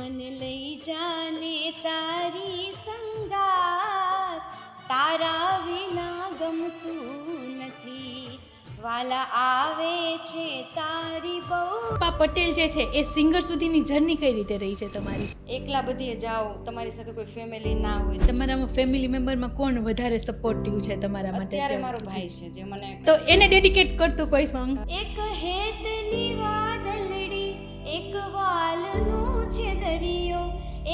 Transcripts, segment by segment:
મને લઈ જાને તારી સંગાત, તારા વિના ગમતું નથી, વાલા આવે છે તારી બહુ. પા પટેલ જે છે એ સિંગર સુધીની જર્ની કઈ રીતે રહી છે તમારી? એકલા બધીએ જાઓ, તમારી સાથે કોઈ ફેમિલી ના હોય. તમારામાં ફેમિલી મેમ્બરમાં કોણ વધારે સપોર્ટિવ છે તમારા માટે? અત્યારે મારો ભાઈ છે જે મને તો એને ડેડિકેટ કરતો કોઈ સોંગ? એક હેતની વાદળડી, એક વાલનો છે દરિયો,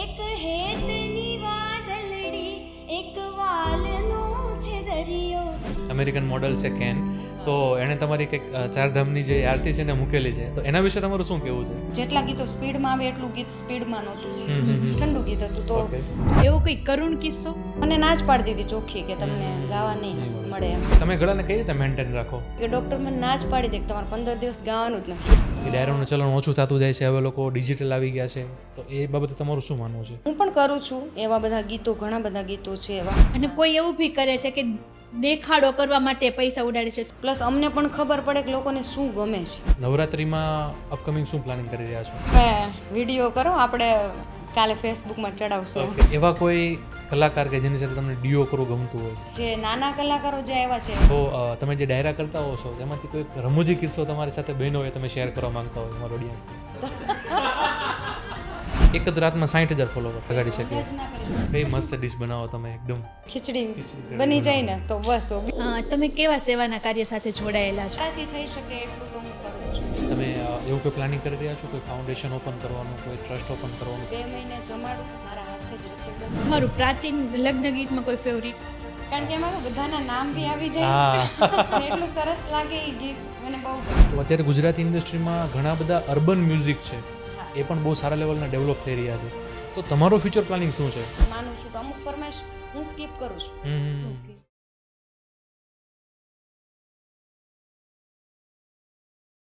એક હેતની વાદળડી, એક વાલનો છે દરિયો. અમેરિકન મોડલ છે કેન, તો એણે તમારી કંઈક ચારધામની જે આરતી છે ને મૂકેલી છે, તો એના વિશે તમારું શું કહેવું છે? જેટલા ગીતો સ્પીડમાં આવે એટલું ગીત સ્પીડમાં નહોતું, ઠંડુ ગીત હતું. તો ઓકે. એવો કોઈ કરુણ કિસ્સો? મને ના જ પાડી દીધી ચોખ્ખી કે તમને ગાવા નહીં મળે એમ. તમે ગળાને કઈ રીતે મેન્ટેન રાખો? કે ડૉક્ટર મને ના જ પાડી દે કે તમારે 15 દિવસ ગાવાનું જ નથી. એ ડાયરાનું ચલણ ઓછું થતું જાય છે, હવે લોકો ડિજિટલ આવી ગયા છે, તો એ બાબતે તમારું શું માનવું છે? હું પણ કરું છું એવા બધા ગીતો, ઘણા બધા ગીતો છે એવા. અને કોઈ એવું બી કરે છે કે દેખાડો કરવા માટે પૈસા ઉડાડે છે. પ્લસ અમને પણ ખબર પડે કે લોકોને શું ગમે છે. નવરાત્રિમાં અપકમિંગ શું પ્લાનિંગ કરી રહ્યા છો? વિડીયો કરો, આપણે કાલે ફેસબુકમાં ચડાવશે. એવા કોઈ કલાકાર કે જેની સાથે તમને ડીઓ કરવું ગમતું હોય? જે નાના કલાકારો જે એવા છે, તો તમે જે ડાયરા કરતા હો છો તેમાંથી કોઈ રમૂજી કિસ્સો તમારી સાથે બન્યો હોય, તમે શેર કરવા માંગતા હોય અમારા ઓડિયન્સને? એક જ રાતમાં 60,000 ફોલોવર લગાડી શકીએ. જ ના કરી. કઈ મસ્ત ડિશ બનાવો તમે, એકદમ ખીચડી બની જાય ને તો બસ. તમે કેવા સેવાના કાર્ય સાથે જોડાયેલા છો? મારાથી થઈ શકે એટલું તો હું કરું છું. તમે એવું કોઈ પ્લાનિંગ કરી રહ્યા છો? કોઈ ફાઉન્ડેશન ઓપન કરવાનું, કોઈ ટ્રસ્ટ ઓપન કરવાનું? 2 મહિને જમાડું, મારા હાથે જ રસોઈ બનાવું. તમારું પ્રાચીન લગ્ન ગીતમાં કોઈ ફેવરિટ? કારણ કે એમાં બધાના નામ બી આવી જાય હા. ને એટલું સરસ લાગે એ ગીત, મને બહુ ગમે. તો અત્યારે ગુજરાતી ઇન્ડસ્ટ્રીમાં ઘણા બધા અર્બન મ્યુઝિક છે, એ પણ બહુ સારા લેવલના ડેવલપ થઈ રહ્યા છે, તો તમારો ફ્યુચર પ્લાનિંગ શું છે? માનું છું કે અમુક ફરમાઈશ હું સ્કીપ કરું છું. હમ